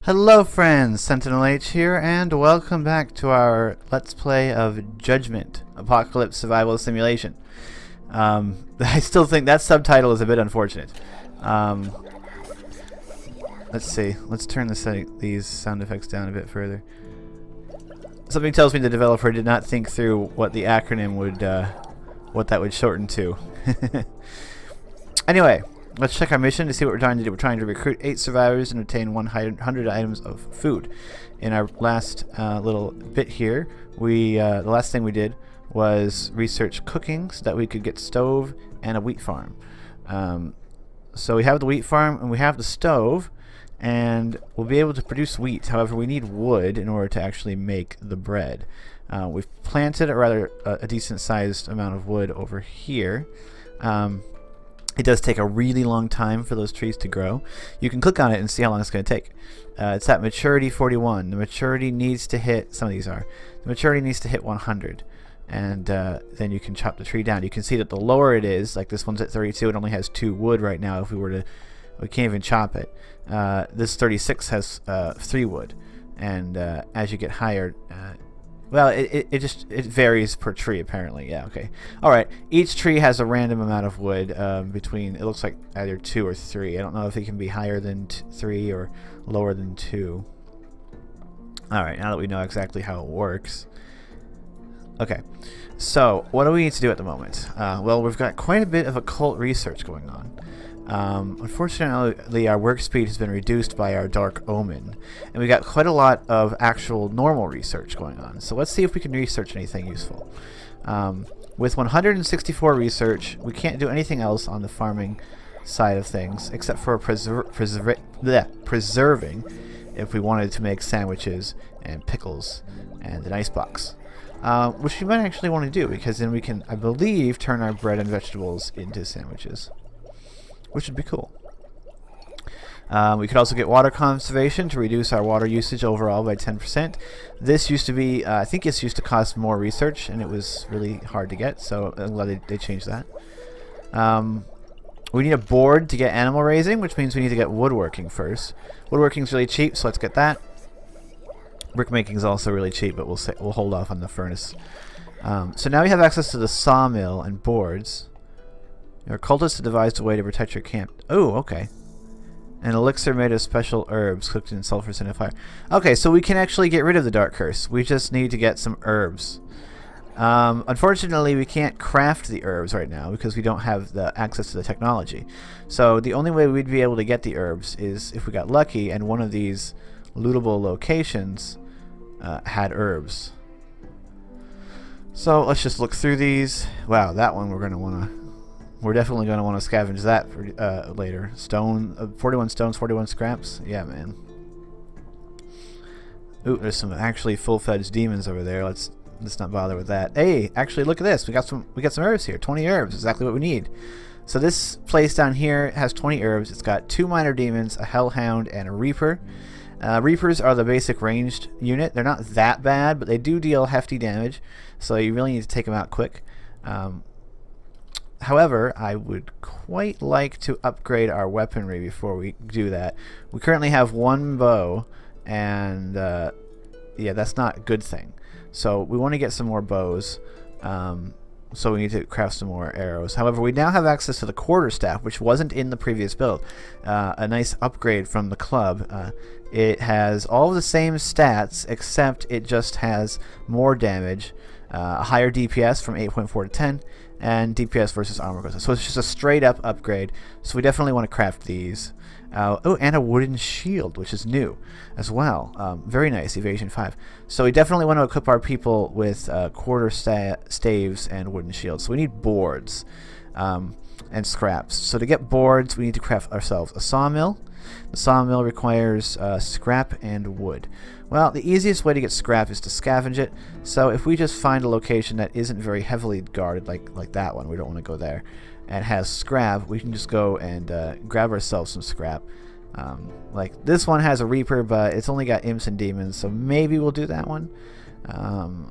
Hello friends, SentinalH here, and welcome back to our Let's Play of Judgment, Apocalypse Survival Simulation. I still think that subtitle is a bit unfortunate. Let's see, let's turn these sound effects down a bit further. Something tells me the developer did not think through what the acronym would, what that would shorten to. Anyway, let's check our mission to see what we're trying to do. We're trying to recruit 8 survivors and obtain 100 items of food. In our last little bit here, the last thing we did was research cooking so that we could get stove and a wheat farm. So we have the wheat farm and we have the stove, and we'll be able to produce wheat. However, we need wood in order to actually make the bread. We've planted a decent sized amount of wood over here. It does take a really long time for those trees to grow. You can click on it and see how long it's going to take. It's at maturity 41. The maturity needs to hit, some of these are, the maturity needs to hit 100. And then you can chop the tree down. You can see that the lower it is, like this one's at 32, it only has 2 wood right now. If we were to, we can't even chop it. This 36 has 3 wood. And as you get higher, well, it varies per tree apparently. Yeah, okay. Alright, each tree has a random amount of wood between, it looks like either 2 or 3. I don't know if it can be higher than 3 or lower than 2. Alright, now that we know exactly how it works. Okay, so what do we need to do at the moment? Well, we've got quite a bit of occult research going on. Unfortunately, our work speed has been reduced by our dark omen, and we got quite a lot of actual normal research going on. So let's see if we can research anything useful. With 164 research, we can't do anything else on the farming side of things except for preserving if we wanted to make sandwiches and pickles and an icebox. Which we might actually want to do, because then we can, I believe, turn our bread and vegetables into sandwiches, which would be cool. We could also get water conservation to reduce our water usage overall by 10%. This used to be, I think this used to cost more research, and it was really hard to get, so I'm glad they changed that. We need a board to get animal raising, which means we need to get woodworking first. Woodworking is really cheap, so let's get that. Brickmaking is also really cheap, but we'll hold off on the furnace. So now we have access to the sawmill and boards. Your cultists have devised a way to protect your camp. Oh, okay. An elixir made of special herbs cooked in sulfur in a fire. Okay, so we can actually get rid of the dark curse. We just need to get some herbs. Unfortunately, we can't craft the herbs right now because we don't have the access to the technology. So the only way we'd be able to get the herbs is if we got lucky and one of these lootable locations had herbs. So let's just look through these. Wow, that one we're definitely going to want to scavenge that for later. Stone, 41 stones, 41 scraps. Yeah, man. Ooh, there's some actually full-fledged demons over there. Let's not bother with that. Hey, actually, look at this. We got some herbs here. 20 herbs, exactly what we need. So this place down here has 20 herbs. It's got 2 minor demons, a hellhound, and a reaper. Reapers are the basic ranged unit. They're not that bad, but they do deal hefty damage, so you really need to take them out quick. However, I would quite like to upgrade our weaponry before we do that. We currently have 1 bow, and yeah, that's not a good thing. So we want to get some more bows. So we need to craft some more arrows. However, we now have access to the quarterstaff, which wasn't in the previous build. A nice upgrade from the club. It has all the same stats, except it just has more damage, a higher DPS from 8.4 to 10, and DPS versus armor goes up. So it's just a straight up upgrade. So we definitely want to craft these. Oh, and a wooden shield, which is new as well. Very nice, evasion 5. So we definitely want to equip our people with staves and wooden shields. So we need boards and scraps. So to get boards, we need to craft ourselves a sawmill. The sawmill requires scrap and wood. Well, the easiest way to get scrap is to scavenge it. So if we just find a location that isn't very heavily guarded, like that one, we don't want to go there, and has scrap, we can just go and grab ourselves some scrap. Like this one has a reaper, but it's only got imps and demons, so maybe we'll do that one.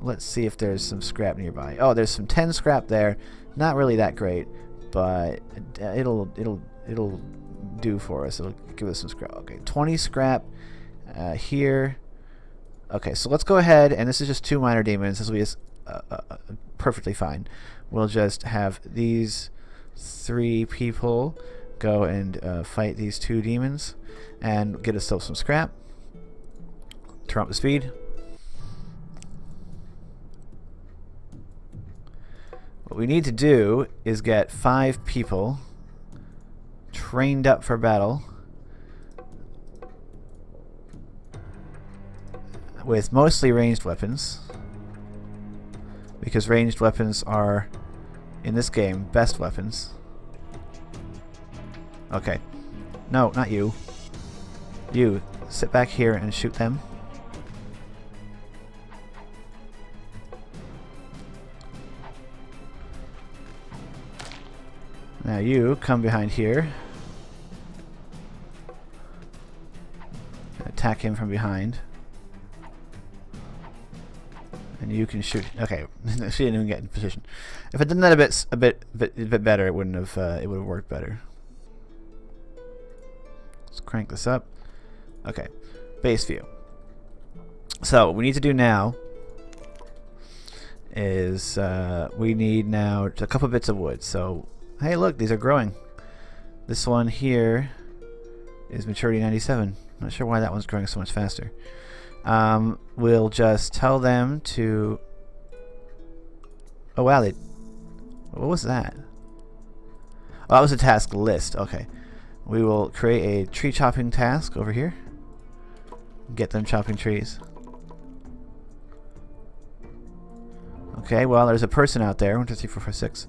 Let's see if there's some scrap nearby. Oh, there's some 10 scrap there. Not really that great, but it'll it'll do for us. It'll give us some scrap. Okay, 20 scrap here. Okay, so let's go ahead, and this is just 2 minor demons. This will be perfectly fine. We'll just have these 3 people go and fight these 2 demons and get ourselves some scrap. Turn up the speed. What we need to do is get 5 people trained up for battle with mostly ranged weapons, because ranged weapons are, in this game, best weapons. Okay. No, not you. You, sit back here and shoot them. Now you come behind here. Attack him from behind. And you can shoot. Okay, she didn't even get in position. If I'd done that a bit better, it wouldn't have. It would have worked better. Let's crank this up. Okay, base view. So what we need to do now is we need now a couple bits of wood. So hey, look, these are growing. This one here is maturity 97. Not sure why that one's growing so much faster. We'll just tell them to... Oh wow, they... What was that? Oh, that was a task list. Okay. We will create a tree chopping task over here. Get them chopping trees. Okay, well, there's a person out there. 1, 2, 3, 4, 5, 6.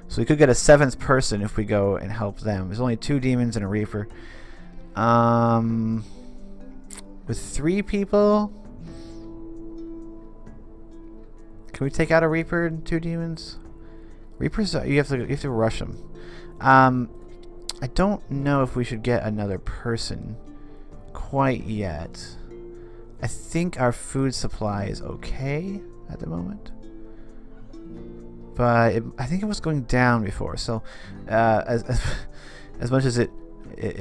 So we could get a 7th person if we go and help them. There's only 2 demons and a reaper. With 3 people, can we take out a reaper and 2 demons? Reapers, you have to rush them. I don't know if we should get another person quite yet. I think our food supply is okay at the moment, but I think it was going down before. So as much as it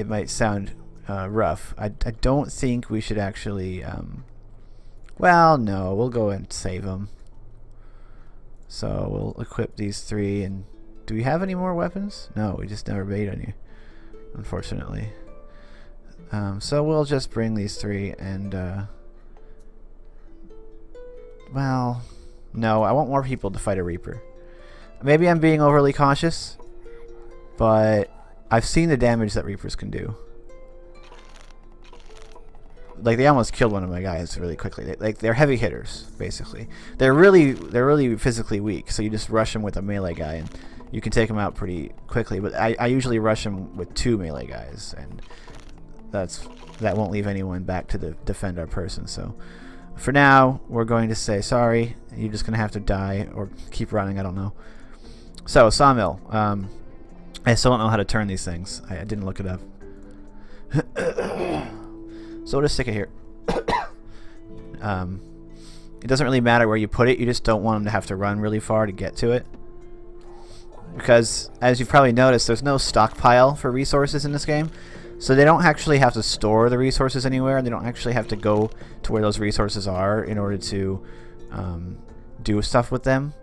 might sound rough, I don't think we should actually. Well, no, we'll go and save them. So we'll equip these 3. And do we have any more weapons? No, we just never made any, unfortunately. So we'll just bring these 3 and. Well, no, I want more people to fight a Reaper. Maybe I'm being overly cautious, but I've seen the damage that Reapers can do. Like, they almost killed one of my guys really quickly. They're heavy hitters, basically. They're really physically weak, so you just rush them with a melee guy, and you can take them out pretty quickly. But I usually rush them with 2 melee guys, and that won't leave anyone back to defend our person. So for now, we're going to say sorry. You're just going to have to die or keep running. I don't know. So, sawmill. I still don't know how to turn these things. I didn't look it up. So we'll just stick it here. It doesn't really matter where you put it. You just don't want them to have to run really far to get to it. Because, as you've probably noticed, there's no stockpile for resources in this game. So they don't actually have to store the resources anywhere. They don't actually have to go to where those resources are in order to do stuff with them.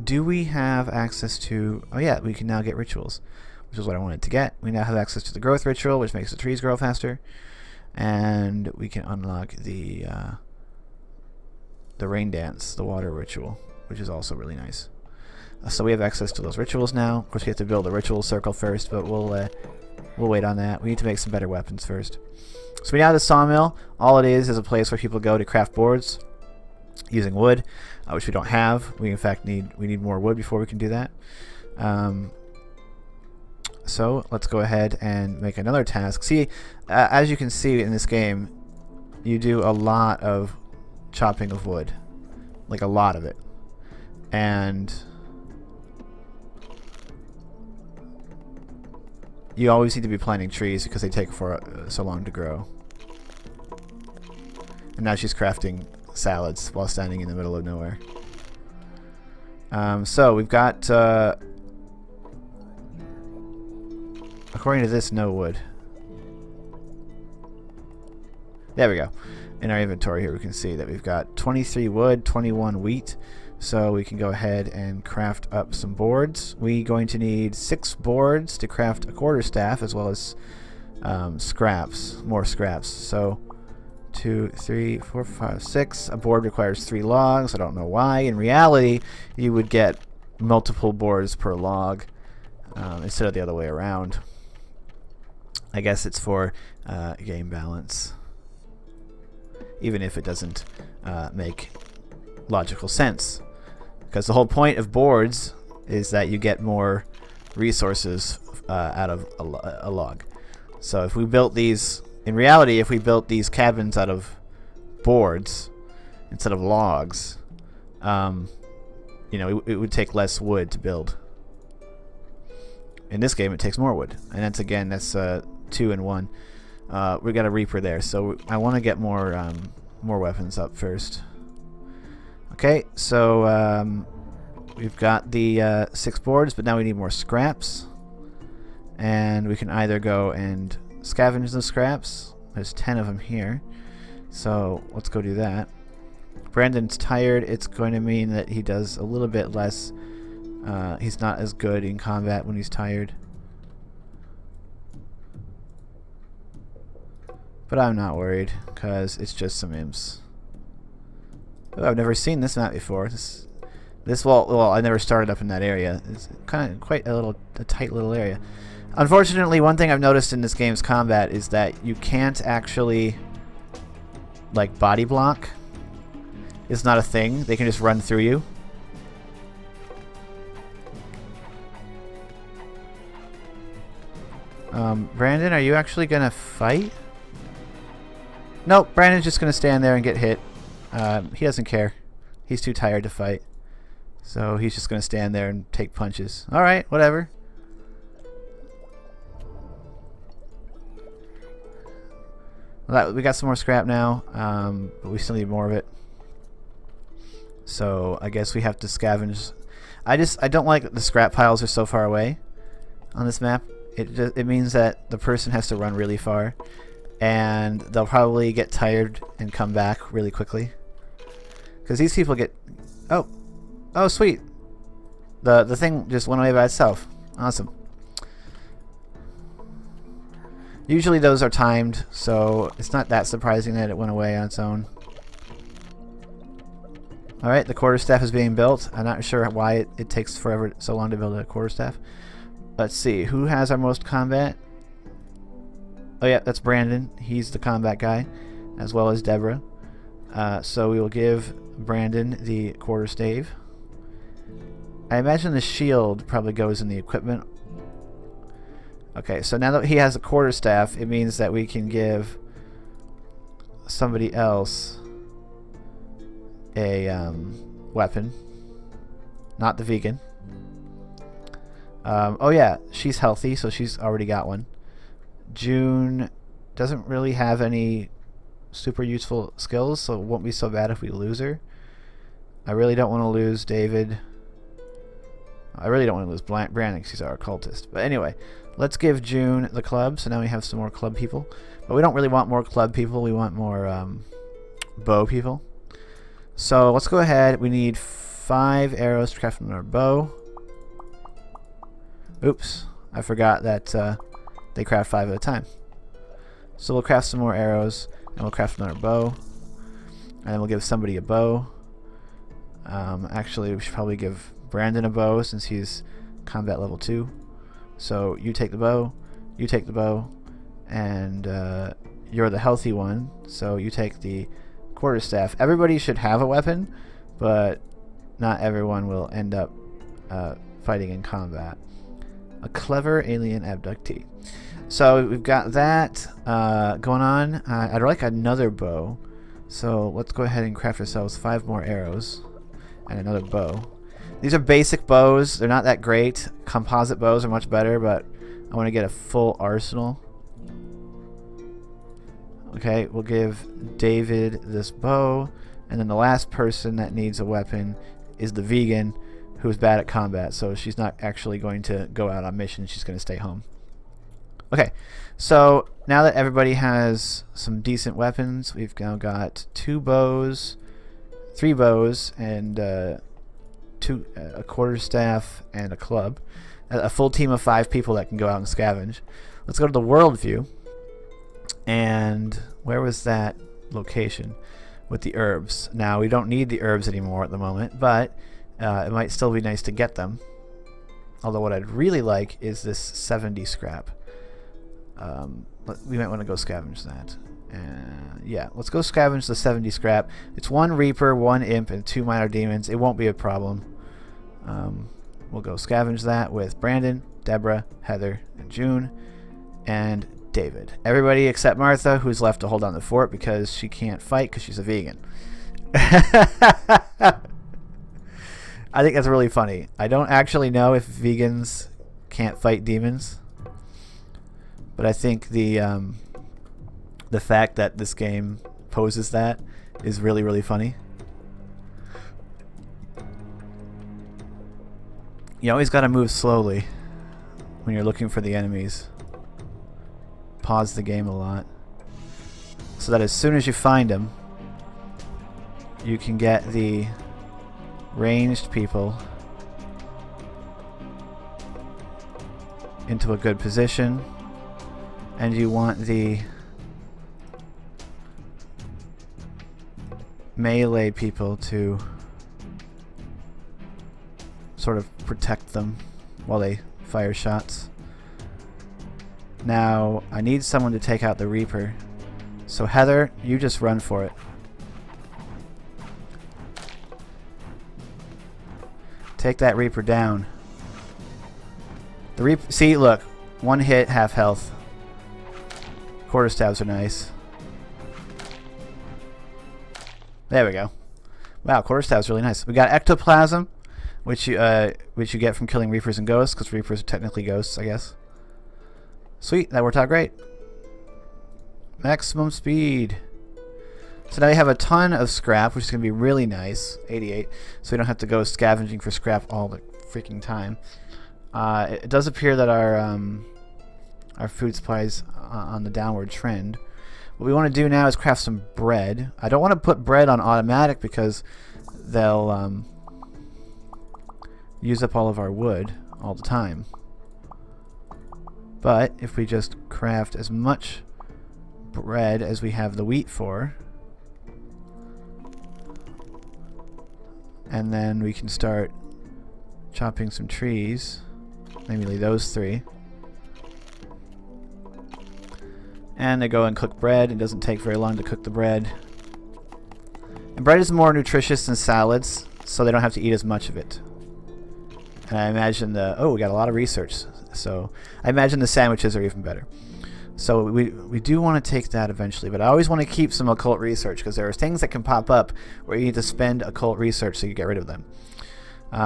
Do we have access to... Oh yeah, we can now get rituals, which is what I wanted to get. We now have access to the growth ritual, which makes the trees grow faster. And we can unlock the rain dance, the water ritual, which is also really nice. So we have access to those rituals now. Of course, we have to build a ritual circle first, but we'll wait on that. We need to make some better weapons first. So we now have the sawmill. All it is a place where people go to craft boards using wood, which we don't have. We in fact need more wood before we can do that. So let's go ahead and make another task. See, as you can see in this game, you do a lot of chopping of wood, like a lot of it, and you always need to be planting trees because they take so long to grow. And now she's crafting salads while standing in the middle of nowhere. So we've got according to this, no wood. There we go. In our inventory here we can see that we've got 23 wood, 21 wheat. So we can go ahead and craft up some boards. We're going to need 6 boards to craft a quarterstaff, as well as scraps, more scraps. So 2, 3, 4, 5, 6. A board requires 3 logs. I don't know why. In reality, you would get multiple boards per log instead of the other way around. I guess it's for game balance, even if it doesn't make logical sense. Because the whole point of boards is that you get more resources out of a log. So if we built these, in reality, if we built these cabins out of boards instead of logs, you know, it would take less wood to build. In this game, it takes more wood, and that's 2 and 1. We got a Reaper there, so I want to get more weapons up first. Okay, so we've got the 6 boards, but now we need more scraps. And we can either go and scavenge the scraps. There's 10 of them here. So let's go do that. Brandon's tired. It's going to mean that he does a little bit less. He's not as good in combat when he's tired. But I'm not worried, because it's just some imps. Oh, I've never seen this map before. Well, I never started up in that area. It's kind of quite a tight little area. Unfortunately, one thing I've noticed in this game's combat is that you can't actually, like, body block. It's not a thing. They can just run through you. Brandon, are you actually gonna fight? Nope, Brandon's just gonna stand there and get hit. He doesn't care. He's too tired to fight. So he's just gonna stand there and take punches. Alright, whatever. Well, we got some more scrap now, but we still need more of it. So I guess we have to scavenge. I don't like that the scrap piles are so far away on this map. It means that the person has to run really far, and they'll probably get tired and come back really quickly. Because these people get... Oh, sweet. The thing just went away by itself. Awesome. Usually those are timed, so it's not that surprising that it went away on its own. Alright, the quarterstaff is being built. I'm not sure why it takes so long to build a quarterstaff. Let's see, who has our most combat? Oh yeah, that's Brandon. He's the combat guy, as well as Deborah. So we will give Brandon the quarterstave. I imagine the shield probably goes in the equipment. Okay, so now that he has a quarterstaff, it means that we can give somebody else a weapon. Not the vegan. Oh yeah, she's healthy, so she's already got one. June doesn't really have any super useful skills, so it won't be so bad if we lose her. I really don't want to lose David. I really don't want to lose Brandon because he's our occultist. But anyway, let's give June the club, so now we have some more club people. But we don't really want more club people, we want more bow people. So let's go ahead. We need 5 arrows to craft another bow. Oops, I forgot that they craft 5 at a time. So we'll craft some more arrows, and we'll craft another bow. And then we'll give somebody a bow. Actually, we should probably give Brandon a bow since he's combat level 2. So you take the bow, you take the bow, and you're the healthy one, so you take the quarterstaff. Everybody should have a weapon, but not everyone will end up fighting in combat. A clever alien abductee. So we've got that going on. I'd like another bow, so let's go ahead and craft ourselves 5 more arrows and another bow. These are basic bows. They're not that great. Composite bows are much better, but I want to get a full arsenal. Okay, we'll give David this bow, and then the last person that needs a weapon is the vegan, who's bad at combat, so she's not actually going to go out on mission. She's going to stay home. Okay, so now that everybody has some decent weapons, we've now got 2 bows, 3 bows, and a quarterstaff and a club. A full team of 5 people that can go out and scavenge. Let's go to the world view. And where was that location with the herbs? Now, we don't need the herbs anymore at the moment, but it might still be nice to get them. Although what I'd really like is this 70 scrap. We might want to go scavenge that. Yeah, let's go scavenge the 70 scrap. It's 1 Reaper, 1 Imp, and 2 Minor Demons. It won't be a problem. We'll go scavenge that with Brandon, Deborah, Heather, and June, and David. Everybody except Martha, who's left to hold on the fort because she can't fight because she's a vegan. I think that's really funny. I don't actually know if vegans can't fight demons, but I think the fact that this game poses that is really, really funny. You always got to move slowly when you're looking for the enemies. Pause the game a lot, so that as soon as you find them, you can get the ranged people into a good position, and you want the melee people to sort of protect them while they fire shots. Now, I need someone to take out the Reaper. So Heather, you just run for it. Take that Reaper down. The Reaper, see, look, 1 hit, half health. Quarterstaves are nice. There we go. Wow, quarterstaves really nice. We got ectoplasm, which you get from killing Reapers and ghosts, because Reapers are technically ghosts, I guess. Sweet, that worked out great. Maximum speed. So now we have a ton of scrap, which is going to be really nice. 88. So we don't have to go scavenging for scrap all the freaking time. It does appear that our food supplies on the downward trend. What we want to do now is craft some bread. I don't want to put bread on automatic because they'll use up all of our wood all the time. But if we just craft as much bread as we have the wheat for, and then we can start chopping some trees, namely those 3. And they go and cook bread. It doesn't take very long to cook the bread. And bread is more nutritious than salads, so they don't have to eat as much of it. And I imagine we got a lot of research. So I imagine the sandwiches are even better. So we do want to take that eventually, but I always want to keep some occult research because there are things that can pop up where you need to spend occult research so you get rid of them.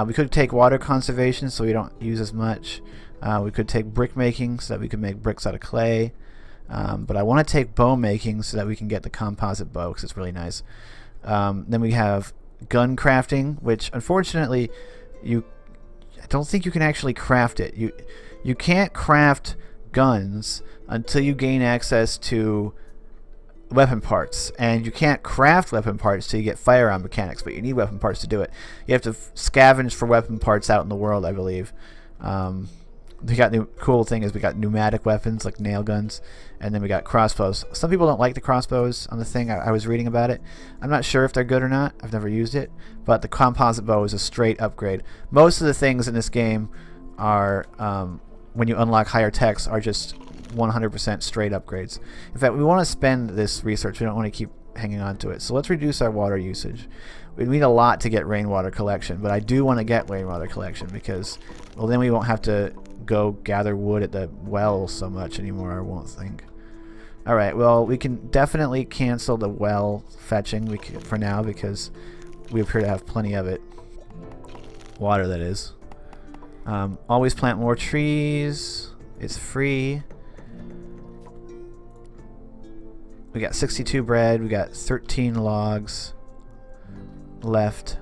We could take water conservation so we don't use as much. We could take brick making so that we could make bricks out of clay. But I want to take bow making so that we can get the composite bow because it's really nice. Then we have gun crafting, which unfortunately I don't think you can actually craft it. You can't craft guns until you gain access to weapon parts, and you can't craft weapon parts till you get firearm mechanics, but you need weapon parts to do it. You have to scavenge for weapon parts out in the world, I believe. We got cool thing is we got pneumatic weapons like nail guns, and then we got crossbows. Some people don't like the crossbows on the thing. I was reading about it. I'm not sure if they're good or not. I've never used it, but the composite bow is a straight upgrade. Most of the things in this game are when you unlock higher techs are just 100% straight upgrades. In fact, we want to spend this research. We don't want to keep hanging on to it. So let's reduce our water usage. We need a lot to get rainwater collection, but I do want to get rainwater collection because, well, then we won't have to go gather wood at the well so much anymore, I won't think. Alright, well, we can definitely cancel the well fetching for now because we appear to have plenty of it. Water, that is. Always plant more trees. It's free. We got 62 bread. We got 13 logs left.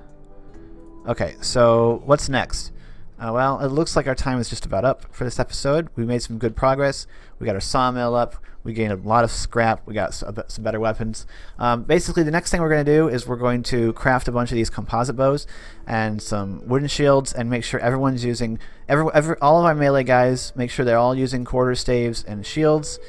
Okay, so what's next? Well, it looks like our time is just about up for this episode. We made some good progress. We got our sawmill up. We gained a lot of scrap. We got some better weapons. Basically, the next thing we're going to do is we're going to craft a bunch of these composite bows and some wooden shields, and make sure everyone's using all of our melee guys. Make sure they're all using quarterstaves and shields,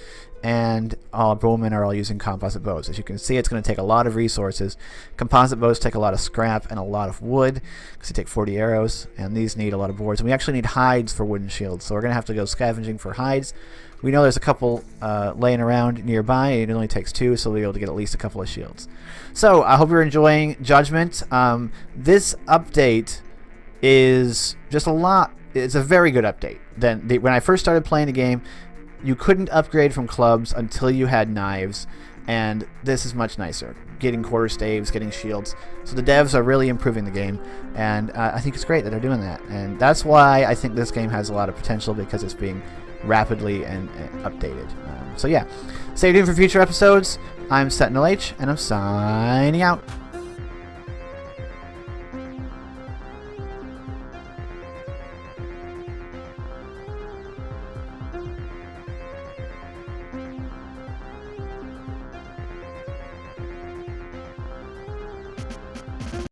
and all bowmen are all using composite bows. As you can see, it's going to take a lot of resources. Composite bows take a lot of scrap and a lot of wood because they take 40 arrows, and these need a lot of boards. And we actually need hides for wooden shields, so we're going to have to go scavenging for hides. We know there's a couple laying around nearby. It only takes 2, so we'll be able to get at least a couple of shields. So I hope you're enjoying Judgment. This update is just a lot. It's a very good update. When I first started playing the game, you couldn't upgrade from clubs until you had knives, and this is much nicer. Getting quarterstaves, getting shields. So the devs are really improving the game, and I think it's great that they're doing that. And that's why I think this game has a lot of potential, because it's being rapidly and updated. So yeah, stay tuned for future episodes. I'm SentinalH, and I'm signing out.